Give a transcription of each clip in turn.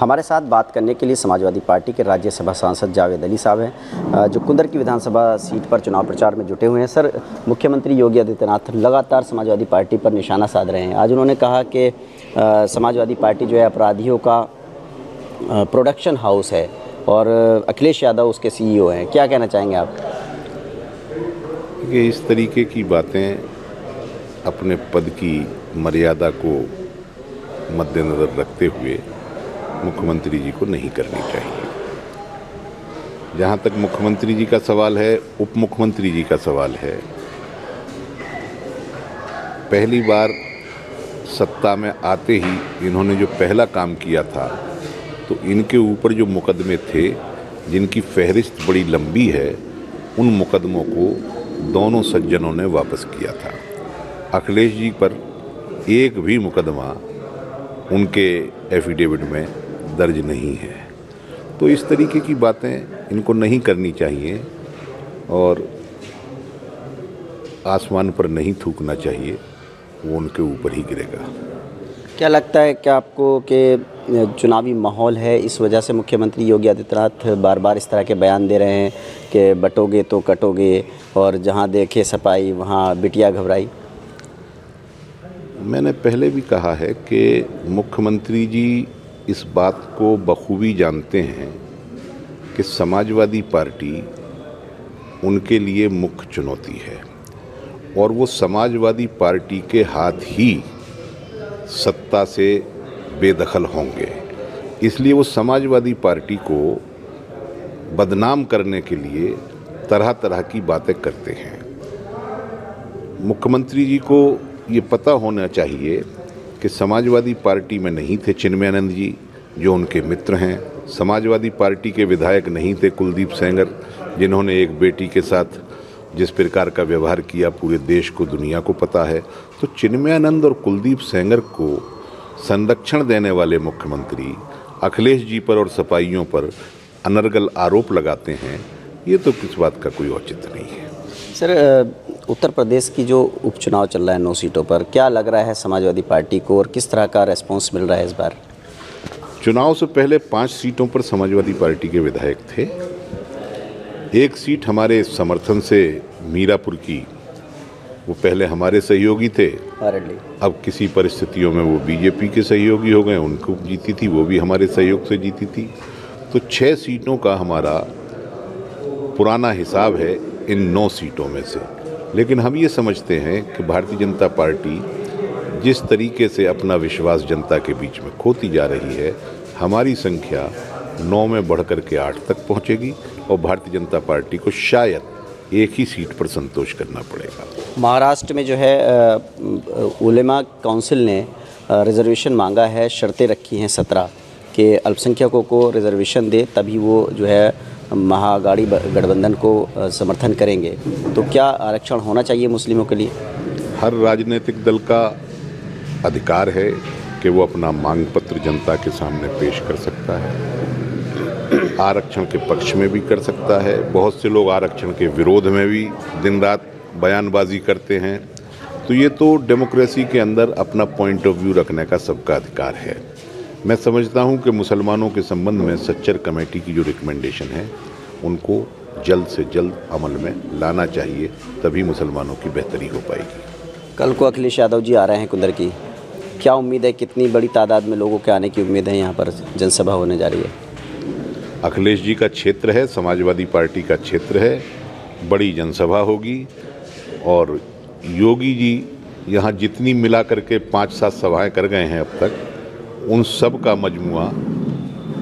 हमारे साथ बात करने के लिए समाजवादी पार्टी के राज्यसभा सांसद जावेद अली साहब हैं, जो कुंदर की विधानसभा सीट पर चुनाव प्रचार में जुटे हुए हैं। सर, मुख्यमंत्री योगी आदित्यनाथ लगातार समाजवादी पार्टी पर निशाना साध रहे हैं। आज उन्होंने कहा कि समाजवादी पार्टी जो है अपराधियों का प्रोडक्शन हाउस है और अखिलेश यादव उसके सीईओ हैं। क्या कहना चाहेंगे आप? ये इस तरीके की बातें अपने पद की मर्यादा को मद्देनज़र रखते हुए मुख्यमंत्री जी को नहीं करनी चाहिए। जहाँ तक मुख्यमंत्री जी का सवाल है, उप मुख्यमंत्री जी का सवाल है, पहली बार सत्ता में आते ही इन्होंने जो पहला काम किया था, तो इनके ऊपर जो मुकदमे थे जिनकी फहरिस्त बड़ी लंबी है, उन मुकदमों को दोनों सज्जनों ने वापस किया था। अखिलेश जी पर एक भी मुकदमा उनके एफिडेविट में दर्ज नहीं है। तो इस तरीके की बातें इनको नहीं करनी चाहिए और आसमान पर नहीं थूकना चाहिए, वो उनके ऊपर ही गिरेगा। क्या लगता है क्या आपको कि चुनावी माहौल है, इस वजह से मुख्यमंत्री योगी आदित्यनाथ बार बार इस तरह के बयान दे रहे हैं कि बटोगे तो कटोगे और जहां देखे सपाई वहां बिटिया घबराई? मैंने पहले भी कहा है कि मुख्यमंत्री जी इस बात को बखूबी जानते हैं कि समाजवादी पार्टी उनके लिए मुख्य चुनौती है और वो समाजवादी पार्टी के हाथ ही सत्ता से बेदखल होंगे। इसलिए वो समाजवादी पार्टी को बदनाम करने के लिए तरह तरह की बातें करते हैं। मुख्यमंत्री जी को ये पता होना चाहिए कि समाजवादी पार्टी में नहीं थे चिन्मयानंद जी, जो उनके मित्र हैं। समाजवादी पार्टी के विधायक नहीं थे कुलदीप सेंगर, जिन्होंने एक बेटी के साथ जिस प्रकार का व्यवहार किया पूरे देश को, दुनिया को पता है। तो चिन्मयानंद और कुलदीप सेंगर को संरक्षण देने वाले मुख्यमंत्री अखिलेश जी पर और सपाइयों पर अनर्गल आरोप लगाते हैं, ये तो किस बात का कोई औचित्य नहीं है। सर, उत्तर प्रदेश की जो उपचुनाव चल रहा है 9 सीटों पर, क्या लग रहा है समाजवादी पार्टी को और किस तरह का रेस्पॉन्स मिल रहा है इस बार? चुनाव से पहले 5 सीटों पर समाजवादी पार्टी के विधायक थे। एक सीट हमारे समर्थन से मीरापुर की, वो पहले हमारे सहयोगी थे, अब किसी परिस्थितियों में वो बीजेपी के सहयोगी हो गए, उनको जीती थी, वो भी हमारे सहयोग से जीती थी। तो 6 सीटों का हमारा पुराना हिसाब है इन 9 सीटों में से। लेकिन हम ये समझते हैं कि भारतीय जनता पार्टी जिस तरीके से अपना विश्वास जनता के बीच में खोती जा रही है, हमारी संख्या 9 में बढ़कर के 8 तक पहुंचेगी और भारतीय जनता पार्टी को शायद एक ही सीट पर संतोष करना पड़ेगा। महाराष्ट्र में जो है उलेमा काउंसिल ने रिजर्वेशन मांगा है, शर्तें रखी हैं 17 कि अल्पसंख्यकों को रिजर्वेशन दे, तभी वो जो है महाअघाड़ी गठबंधन को समर्थन करेंगे। तो क्या आरक्षण होना चाहिए मुस्लिमों के लिए? हर राजनीतिक दल का अधिकार है कि वो अपना मांग पत्र जनता के सामने पेश कर सकता है, आरक्षण के पक्ष में भी कर सकता है। बहुत से लोग आरक्षण के विरोध में भी दिन रात बयानबाजी करते हैं। तो ये तो डेमोक्रेसी के अंदर अपना पॉइंट ऑफ व्यू रखने का सबका अधिकार है। मैं समझता हूँ कि मुसलमानों के संबंध में सच्चर कमेटी की जो रिकमेंडेशन है, उनको जल्द से जल्द अमल में लाना चाहिए, तभी मुसलमानों की बेहतरी हो पाएगी। कल को अखिलेश यादव जी आ रहे हैं कुंदर की, क्या उम्मीद है, कितनी बड़ी तादाद में लोगों के आने की उम्मीद है? यहाँ पर जनसभा होने जा रही है। अखिलेश जी का क्षेत्र है, समाजवादी पार्टी का क्षेत्र है, बड़ी जनसभा होगी और योगी जी यहाँ जितनी मिला करके 5-7 सभाएं कर गए हैं अब तक, उन सब का मजमुआ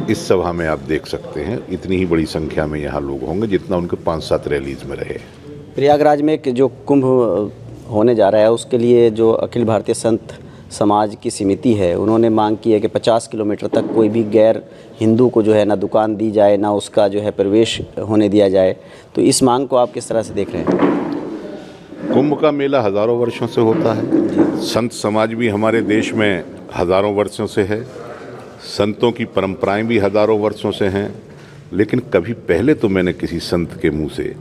इस सभा में आप देख सकते हैं। इतनी ही बड़ी संख्या में यहाँ लोग होंगे जितना उनके 5-7 रैलीज में रहे। प्रयागराज में जो कुंभ होने जा रहा है, उसके लिए जो अखिल भारतीय संत समाज की समिति है, उन्होंने मांग की है कि 50 किलोमीटर तक कोई भी गैर हिंदू को जो है ना दुकान दी जाए, ना उसका जो है प्रवेश होने दिया जाए। तो इस मांग को आप किस तरह से देख रहे हैं? कुंभ का मेला हज़ारों वर्षों से होता है, संत समाज भी हमारे देश में हज़ारों वर्षों से है, संतों की परंपराएं भी हज़ारों वर्षों से हैं। लेकिन कभी पहले तो मैंने किसी संत के मुंह से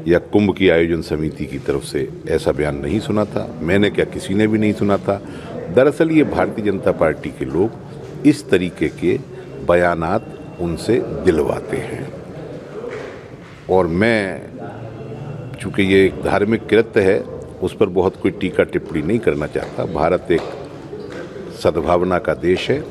या कुंभ की आयोजन समिति की तरफ से ऐसा बयान नहीं सुना था। मैंने क्या, किसी ने भी नहीं सुना था। दरअसल ये भारतीय जनता पार्टी के लोग इस तरीके के बयानात उनसे दिलवाते हैं। और मैं, चूँकि ये एक धार्मिक कृत्य है, उस पर बहुत कोई टीका टिप्पणी नहीं करना चाहता। भारत एक सद्भावना का देश है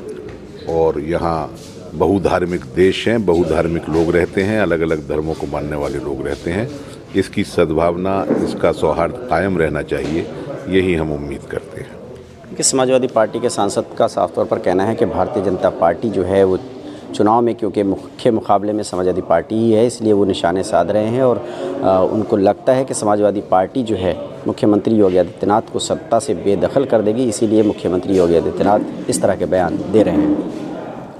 और यहाँ बहुधार्मिक देश हैं, बहुधार्मिक लोग रहते हैं, अलग अलग धर्मों को मानने वाले लोग रहते हैं। इसकी सद्भावना, इसका सौहार्द कायम रहना चाहिए, यही हम उम्मीद करते हैं। कि समाजवादी पार्टी के सांसद का साफ तौर पर कहना है कि भारतीय जनता पार्टी जो है वो चुनाव में, क्योंकि मुख्य मुकाबले में समाजवादी पार्टी ही है, इसलिए वो निशाने साध रहे हैं और उनको लगता है कि समाजवादी पार्टी जो है मुख्यमंत्री योगी आदित्यनाथ को सत्ता से बेदखल कर देगी, इसीलिए मुख्यमंत्री योगी आदित्यनाथ इस तरह के बयान दे रहे हैं।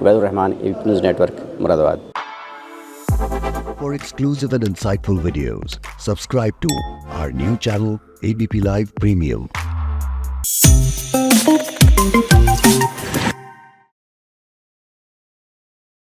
Vaidur Rahman, ABP news network, Moradabad. For exclusive and insightful videos, subscribe to our new channel ABP Live Premium.